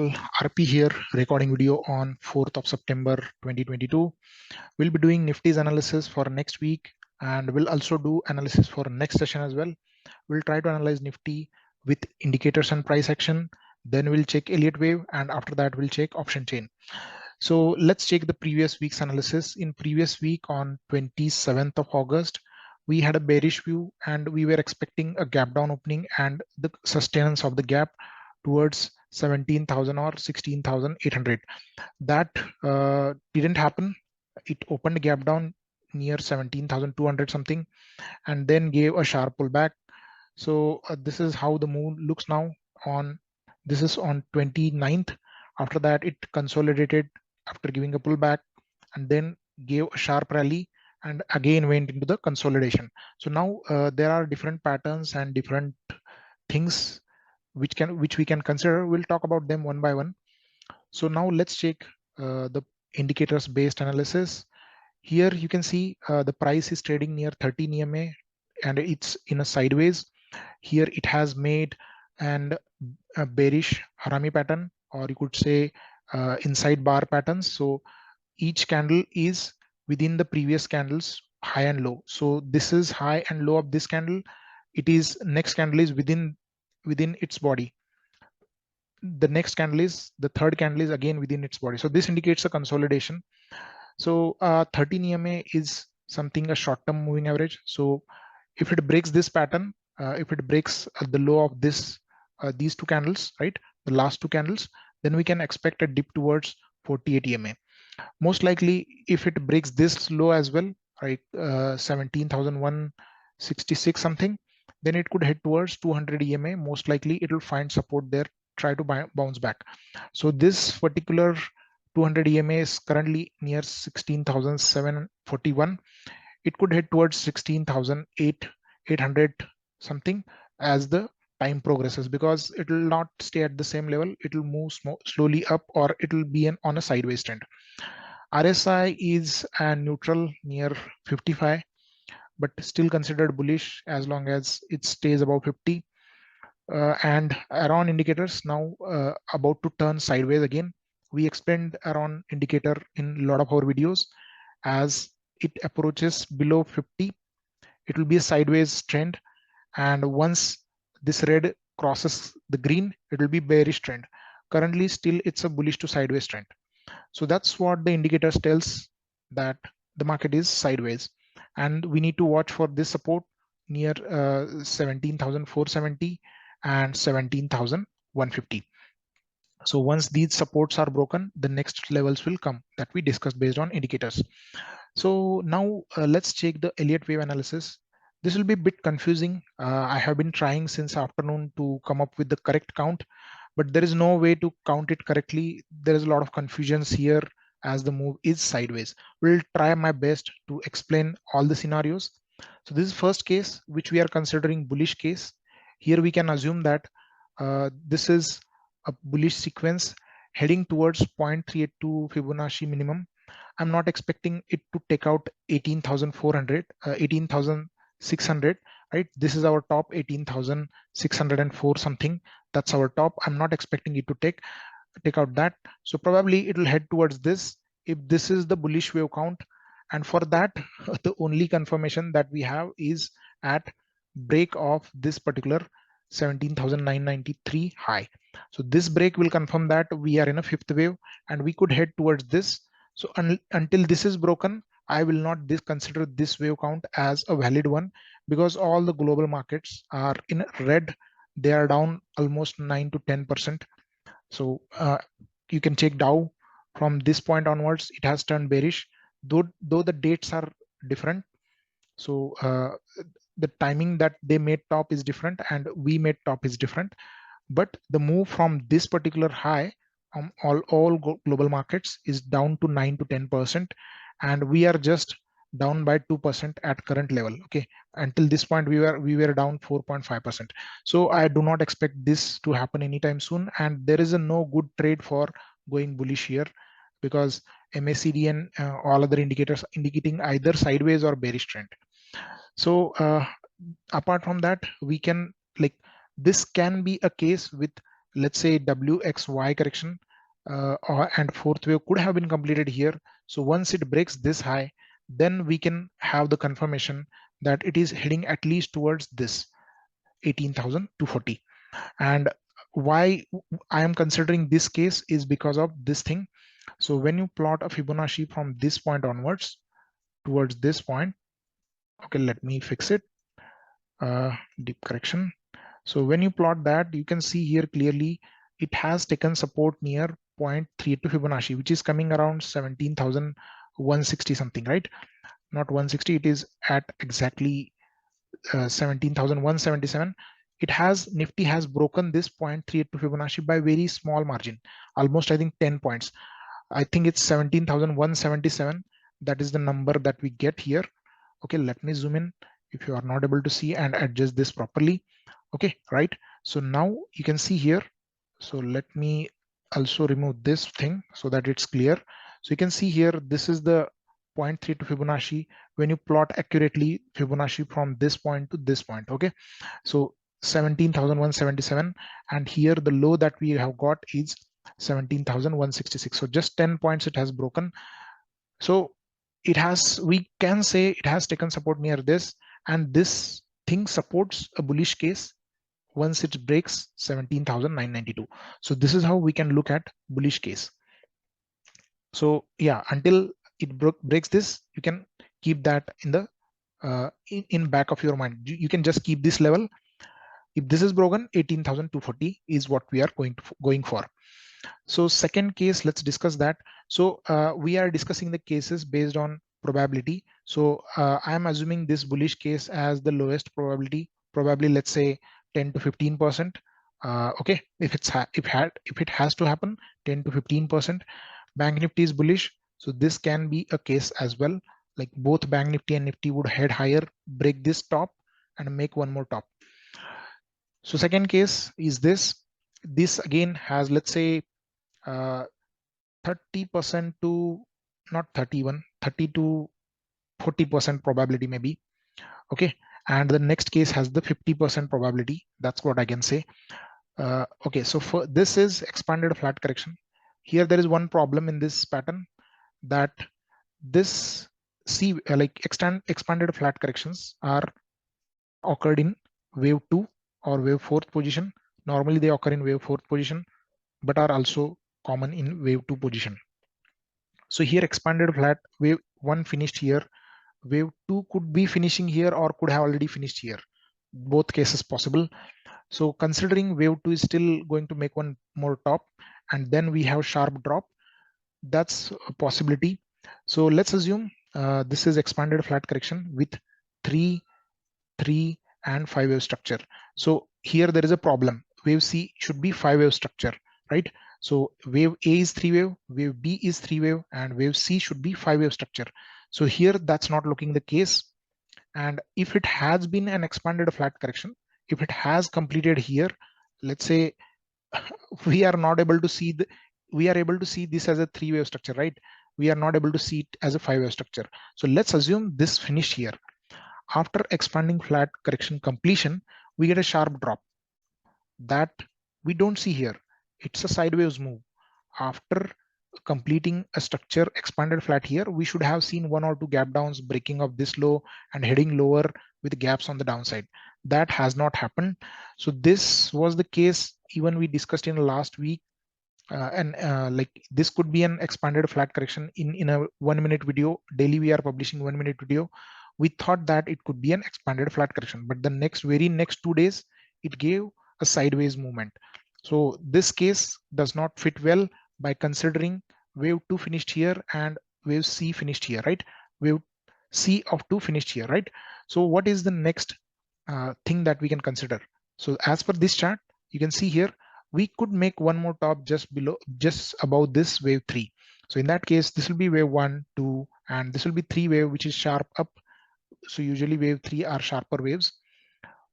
all, RP here, recording video on 4th of September 2022. We'll be doing Nifty's analysis for next week, and we'll also do analysis for next session as well. We'll try to analyze Nifty with indicators and price action. Then we'll check Elliott Wave, and after that we'll check option chain. So let's check the previous week's analysis. In previous week on 27th of August, we had a bearish view and we were expecting a gap down opening and the sustenance of the gap towards 17,000 or 16,800. That didn't happen. It opened gap down near 17,200 something and then gave a sharp pullback. So this is how the move looks now. This is on 29th. After that, it consolidated after giving a pullback and then gave a sharp rally and again went into the consolidation. So now there are different patterns and different things which we can consider. We'll talk about them one by one. So now let's check the indicators based analysis. Here you can see the price is trading near 13 EMA and it's in a sideways. Here it has made a bearish harami pattern, or you could say inside bar patterns. So each candle is within the previous candles high and low. So this is high and low of this candle. It is next candle is within its body. The next candle is, the third candle is again within its body. So this indicates a consolidation. So 13 EMA is something a short-term moving average. So if it breaks this pattern, if it breaks the low of these two candles, right, the last two candles, then we can expect a dip towards 48 EMA. Most likely, if it breaks this low as well, right, 17,166 something, then it could head towards 200 EMA. Most likely, it will find support there, try to bounce back. So this particular 200 EMA is currently near 16,741. It could head towards 16,800 something as the time progresses, because it will not stay at the same level. It will move slowly up, or it will be on a sideways trend. RSI is a neutral near 55, but still considered bullish as long as it stays above 50. And Aron indicators now about to turn sideways again. We explained Aron indicator in a lot of our videos. As it approaches below 50, it will be a sideways trend, and once this red crosses the green, it will be bearish trend. Currently still it's a bullish to sideways trend. So that's what the indicators tells, that the market is sideways, and we need to watch for this support near 17,470 and 17,150. So once these supports are broken, the next levels will come that we discussed based on indicators. So now let's check the Elliott Wave analysis. This will be a bit confusing. I have been trying since afternoon to come up with the correct count, but there is no way to count it correctly. There is a lot of confusions here as the move is sideways. We'll try my best to explain all the scenarios. So this is first case, which we are considering bullish case. Here we can assume that this is a bullish sequence heading towards 0.382 Fibonacci minimum. I'm not expecting it to take out 18,400, 18,600, right? This is our top, 18,604 something. That's our top. I'm not expecting it to take out that. So probably it will head towards this if this is the bullish wave count. And for that, the only confirmation that we have is at break of this particular 17,993 high. So this break will confirm that we are in a fifth wave and we could head towards this. So until this is broken, I will not consider this wave count as a valid one, because all the global markets are in red. They are down almost 9 to 10%. So you can check Dow from this point onwards, it has turned bearish, though the dates are different. So the timing that they made top is different and we made top is different. But the move from this particular high, all global markets is down to 9 to 10%, and we are just down by 2% at current level. Okay, until this point we were down 4.5%. So I do not expect this to happen anytime soon, and there is a no good trade for going bullish here, because MACD and all other indicators indicating either sideways or bearish trend. So apart from that, we can, like, this can be a case with let's say WXY correction and fourth wave could have been completed here. So once it breaks this high, then we can have the confirmation that it is heading at least towards this 18,240. And why I am considering this case is because of this thing. So when you plot a Fibonacci from this point onwards towards this point, okay, let me fix it. Deep correction. So when you plot that, you can see here clearly it has taken support near 0.32 Fibonacci, which is coming around 17,160 something, right? Not 160, it is at exactly 17,177. It has, Nifty has broken this 0.32 Fibonacci by very small margin, almost I think 10 points. I think it's 17,177. That is the number that we get here. Okay, let me zoom in if you are not able to see and adjust this properly. Okay, right. So now you can see here. So let me also remove this thing so that it's clear. So you can see here, this is the 0.32 Fibonacci when you plot accurately Fibonacci from this point to this point. Okay, so 17,177, and here the low that we have got is 17,166. So just 10 points it has broken. So it has, we can say it has taken support near this, and this thing supports a bullish case once it breaks 17,992. So this is how we can look at bullish case. So yeah, until it breaks this, you can keep that in the in back of your mind. You can just keep this level. If this is broken, 18,240 is what we are going for. So second case, let's discuss that. So we are discussing the cases based on probability. So I am assuming this bullish case as the lowest probability, probably let's say 10 to 15%. Okay, if it has to happen, 10 to 15%. Bank Nifty is bullish, so this can be a case as well. Like both Bank Nifty and Nifty would head higher, break this top, and make one more top. So second case is this. This again has, let's say, 30% to not 31, 30 to 40% probability maybe. Okay, and the next case has the 50% probability. That's what I can say. Okay, so for this is expanded flat correction. Here there is one problem in this pattern, that this expanded flat corrections are occurred in wave 2 or wave 4th position. Normally they occur in wave 4th position, but are also common in wave 2 position. So here expanded flat, wave 1 finished here, wave 2 could be finishing here or could have already finished here. Both cases possible. So considering wave 2 is still going to make one more top, and then we have sharp drop, that's a possibility. So let's assume this is expanded flat correction with 3, 3 and 5 wave structure. So here there is a problem. Wave C should be 5 wave structure, right? So wave A is 3 wave, wave B is 3 wave, and wave C should be 5 wave structure. So here that's not looking the case. And if it has been an expanded flat correction, if it has completed here, let's say we are not able to see we are able to see this as a 3 wave structure, right? We are not able to see it as a 5 wave structure. So let's assume this finished here. After expanding flat correction completion, we get a sharp drop that we don't see here. It's a sideways move. After completing a structure expanded flat here, we should have seen 1 or 2 gap downs, breaking of this low and heading lower with gaps on the downside. That has not happened. So this was the case even we discussed in last week. Like this could be an expanded flat correction in a 1 minute video. Daily we are publishing 1 minute video. We thought that it could be an expanded flat correction, but the very next 2 days it gave a sideways movement. So this case does not fit well by considering wave 2 finished here and wave C finished here, right? Wave C of 2 finished here, right? So what is the next thing that we can consider? So as per this chart, you can see here we could make one more top just above this wave 3. So in that case, this will be wave 1, 2, and this will be 3 wave, which is sharp up. So usually wave 3 are sharper waves.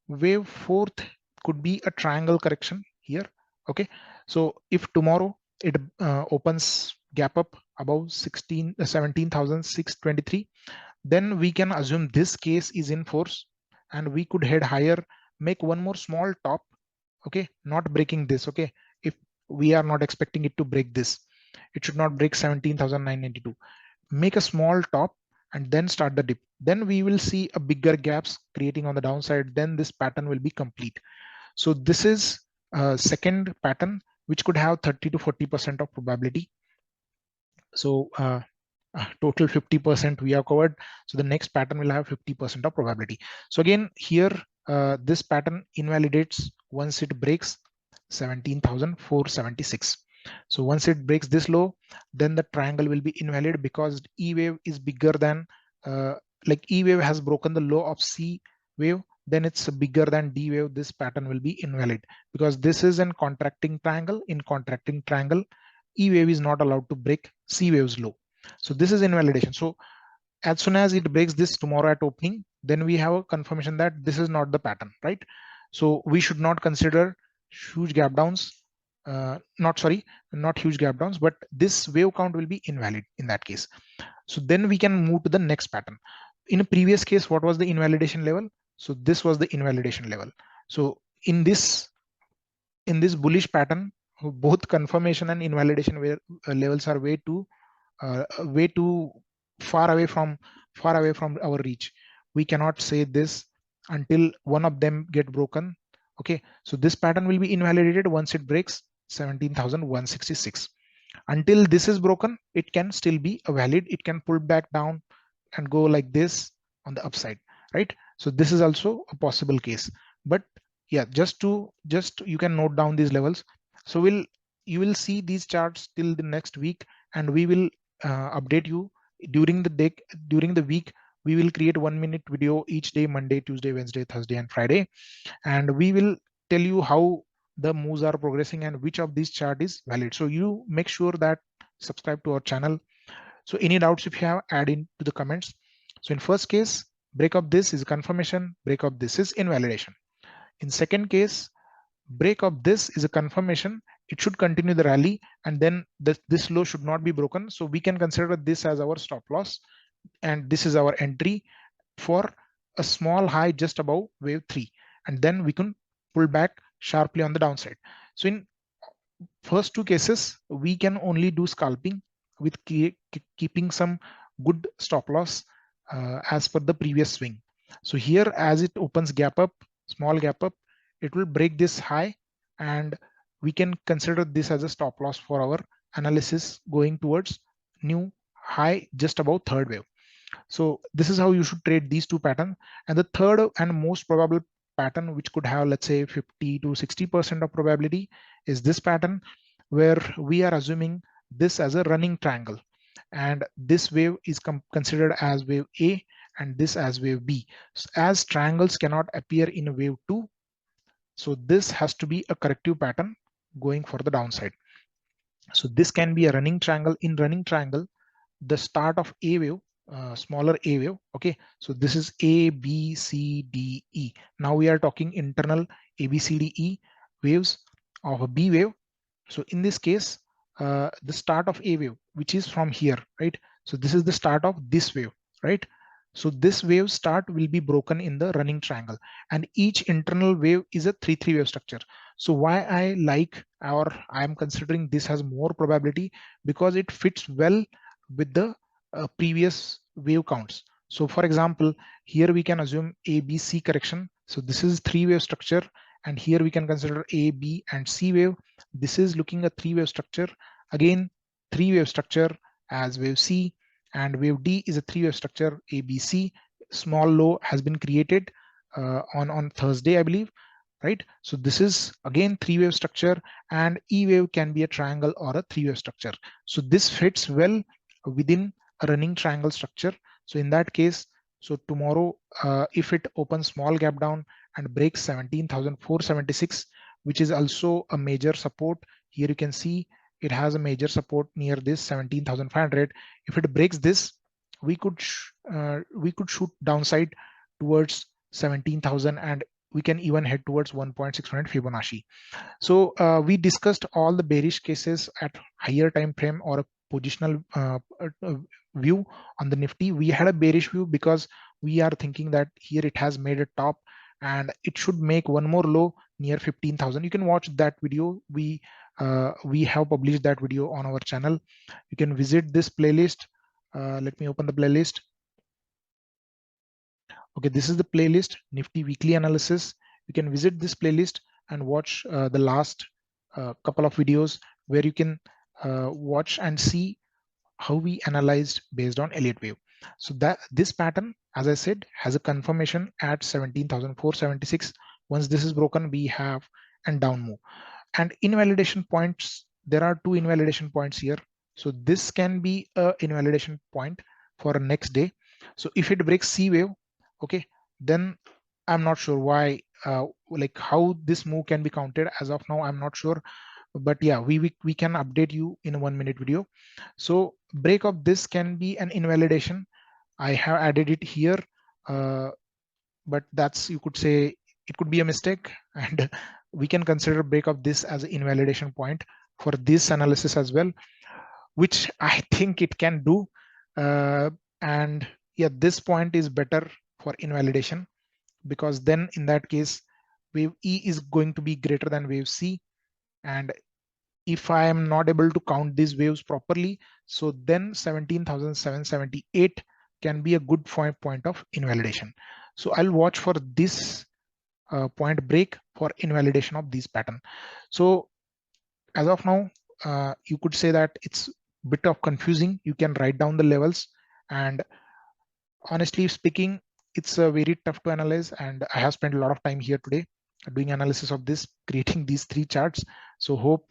Wave 4th could be a triangle correction here. Okay, so if tomorrow it opens gap up above 17,623, then we can assume this case is in force and we could head higher, make one more small top. Okay, not breaking this. Okay, we are not expecting it to break this. It should not break 17,992. Make a small top and then start the dip. Then we will see a bigger gaps creating on the downside. Then this pattern will be complete. So this is a second pattern which could have 30 to 40% of probability. So total 50% we have covered. So the next pattern will have 50% of probability. So again here this pattern invalidates once it breaks 17,476. So once it breaks this low, then the triangle will be invalid because E wave is bigger than like E wave has broken the low of C wave, then it's bigger than D wave. This pattern will be invalid because this is an contracting triangle. In contracting triangle, E wave is not allowed to break C wave's low. So this is invalidation. So as soon as it breaks this tomorrow at opening, then we have a confirmation that this is not the pattern, right? So we should not consider huge gap downs. Not huge gap downs, but this wave count will be invalid in that case. So then we can move to the next pattern. In a previous case, what was the invalidation level? So this was the invalidation level. So in this bullish pattern, both confirmation and invalidation levels are way too far away from our reach. We cannot say this until one of them get broken. Okay, so this pattern will be invalidated once it breaks 17,166. Until this is broken, it can still be valid. It can pull back down and go like this on the upside, right? So this is also a possible case. But yeah, just you can note down these levels. So you will see these charts till the next week, and we will update you during the week. We will create 1 minute video each day: Monday, Tuesday, Wednesday, Thursday, and Friday, and we will tell you how the moves are progressing and which of these chart is valid. So you make sure that subscribe to our channel. So any doubts, if you have, add in to the comments. So in first case, break of this is confirmation, break of this is invalidation. In second case, break of this is a confirmation. It should continue the rally, and then this low should not be broken. So we can consider this as our stop loss, and this is our entry for a small high just above wave 3, and then we can pull back sharply on the downside. So in first two cases, we can only do scalping with keeping some good stop loss as per the previous swing. So here, as it opens gap up, small gap up, it will break this high, and we can consider this as a stop loss for our analysis going towards new high just above third wave. So this is how you should trade these two patterns. And the third and most probable pattern, which could have, let's say, 50 to 60% of probability, is this pattern, where we are assuming this as a running triangle, and this wave is considered as wave A and this as wave B. So as triangles cannot appear in wave 2, so this has to be a corrective pattern going for the downside. So this can be a running triangle. In running triangle, the start of A wave, smaller A wave. Okay, so this is A, B, C, D, E. Now we are talking internal A, B, C, D, E waves of a B wave. So in this case, the start of A wave, which is from here, right? So this is the start of this wave, right? So this wave start will be broken in the running triangle, and each internal wave is a 3-3 wave structure. So why I like, or I am considering this has more probability, because it fits well with the previous wave counts. So for example, here we can assume A, B, C correction. So this is 3-wave structure, and here we can consider A, B, and C wave. This is looking a 3-wave structure. Again, 3-wave structure as wave C, and wave D is a 3-wave structure, A, B, C. Small low has been created on Thursday, I believe, right? So this is again 3-wave structure, and E wave can be a triangle or a 3-wave structure. So this fits well within a running triangle structure. So in that case, so tomorrow, if it opens small gap down and breaks 17,476, which is also a major support, here you can see it has a major support near this 17,500. If it breaks this, we could shoot downside towards 17,000, and we can even head towards 1.600 Fibonacci. So we discussed all the bearish cases at higher time frame or a positional view on the Nifty. We had a bearish view because we are thinking that here it has made a top and it should make one more low near 15,000. You can watch that video. We we have published that video on our channel. You can visit this playlist. Let me open the playlist. Okay, this is the playlist, Nifty Weekly Analysis. You can visit this playlist and watch the last couple of videos where you can watch and see how we analyzed based on Elliott Wave. So that this pattern, as I said, has a confirmation at 17,476. Once this is broken, we have a down move. And invalidation points, there are two invalidation points here. So this can be a invalidation point for next day. So if it breaks C wave, okay, then I'm not sure why, like how this move can be counted. As of now, I'm not sure, but yeah, we can update you in a 1 minute video. So break of this can be an invalidation. I have added it here, but that's, you could say, it could be a mistake, and we can consider break of this as an invalidation point for this analysis as well, which I think it can do. And yeah, this point is better for invalidation, because then in that case, wave E is going to be greater than wave C. And if I am not able to count these waves properly, so then 17,778 can be a good point of invalidation. So I'll watch for this point break for invalidation of this pattern. So as of now, you could say that it's a bit of confusing. You can write down the levels, and honestly speaking, it's very tough to analyze, and I have spent a lot of time here today doing analysis of this, creating these three charts. So hope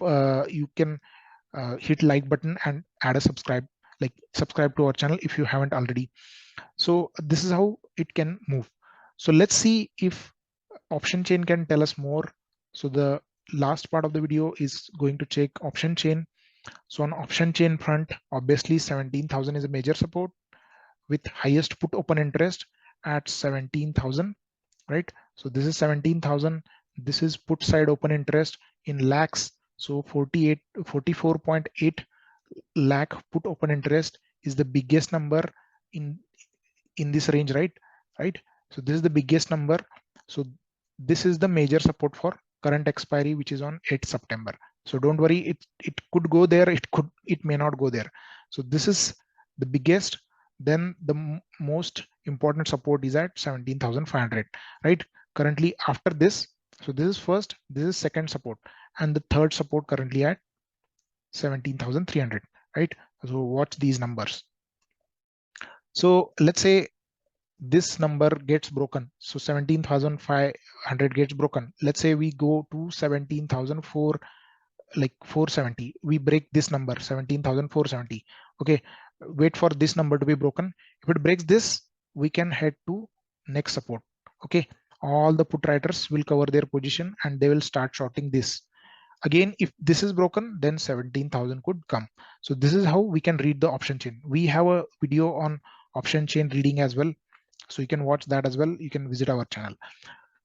you can hit like button and add a subscribe to our channel if you haven't already. So this is how it can move. So let's see if option chain can tell us more. So the last part of the video is going to check option chain. So on option chain front, obviously 17,000 is a major support with highest put open interest at 17,000, right? So this is 17,000. This is put side open interest in lakhs. So 44.8 lakh put open interest is the biggest number in this range, right? So this is the biggest number. So this is the major support for current expiry, which is on 8th September. So don't worry, it could go there, it may not go there. So this is the biggest. Then the most important support is at 17,500, right? Currently after this, so this is first, this is second support, and the third support currently at 17,300, right? So watch these numbers. So let's say this number gets broken. So 17,500 gets broken. Let's say we go to 17,470. We break this number, 17,470. Okay, wait for this number to be broken. If it breaks this, we can head to next support. Okay, all the put writers will cover their position and they will start shorting this. Again, if this is broken, then 17,000 could come. So this is how we can read the option chain. We have a video on option chain reading as well, so you can watch that as well. You can visit our channel.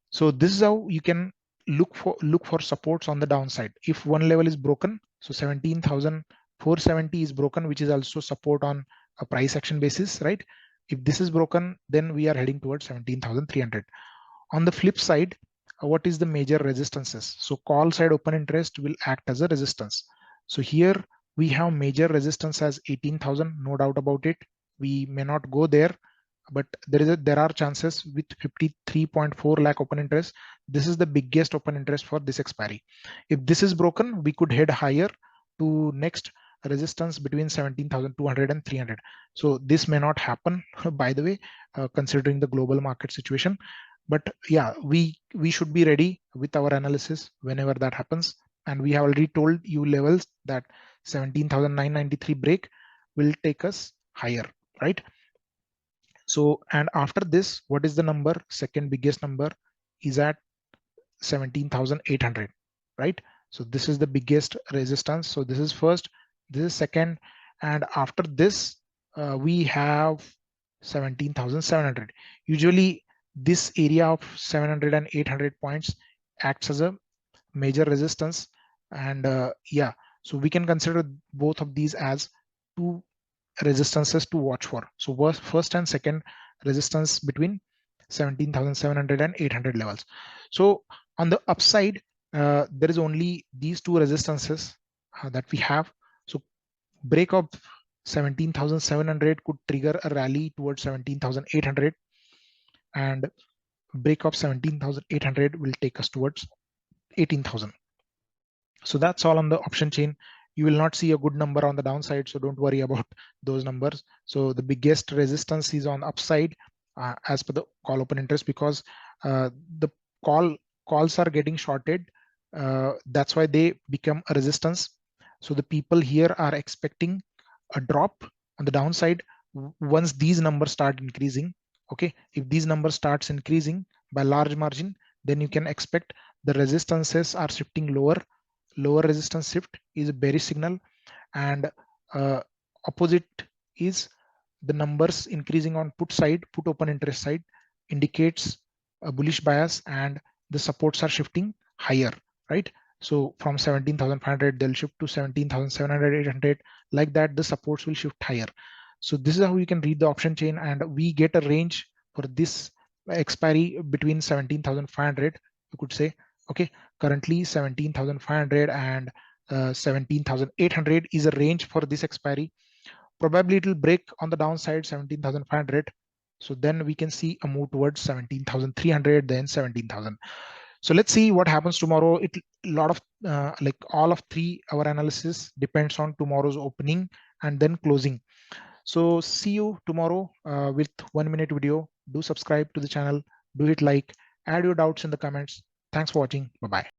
So this is how you can look for supports on the downside. If one level is broken, so 17,470 is broken, which is also support on a price action basis, right? If this is broken, then we are heading towards 17,300. On the flip side, what is the major resistances? So call side open interest will act as a resistance. So here we have major resistance as 18,000, no doubt about it. We may not go there, but there are chances with 53.4 lakh open interest. This is the biggest open interest for this expiry. If this is broken, we could head higher to next resistance between 17,200 and 300. So this may not happen, by the way, considering the global market situation. But yeah, we should be ready with our analysis whenever that happens. And we have already told you levels that 17,993 break will take us higher, right? So, and after this, what is the number? Second biggest number is at 17,800, right? So this is the biggest resistance. So this is first, this is second, and after this, we have 17,700. Usually this area of 700 and 800 points acts as a major resistance. And yeah, so we can consider both of these as two resistances to watch for. So first and second resistance between 17,700 and 800 levels. So on the upside, there is only these two resistances that we have. So break of 17,700 could trigger a rally towards 17,800, and break of 17,800 will take us towards 18,000. So that's all on the option chain. You will not see a good number on the downside, so don't worry about those numbers. So the biggest resistance is on upside as per the call open interest, because the calls are getting shorted. That's why they become a resistance. So the people here are expecting a drop on the downside once these numbers start increasing. Okay, if these numbers starts increasing by large margin, then you can expect the resistances are shifting lower. Lower resistance shift is a bearish signal, and opposite is the numbers increasing on put side, put open interest side, indicates a bullish bias, and the supports are shifting higher, right? So from 17,500 they'll shift to 17,700, 800, like that the supports will shift higher. So this is how you can read the option chain, and we get a range for this expiry between 17,500, you could say. Okay, currently 17,500 and 17,800 is a range for this expiry. Probably it will break on the downside 17,500. So then we can see a move towards 17,300, then 17,000. So let's see what happens tomorrow. It a lot of like all of 3 hour analysis depends on tomorrow's opening and then closing. So see you tomorrow with 1 minute video. Do subscribe to the channel, do hit like, add your doubts in the comments. Thanks for watching. Bye bye.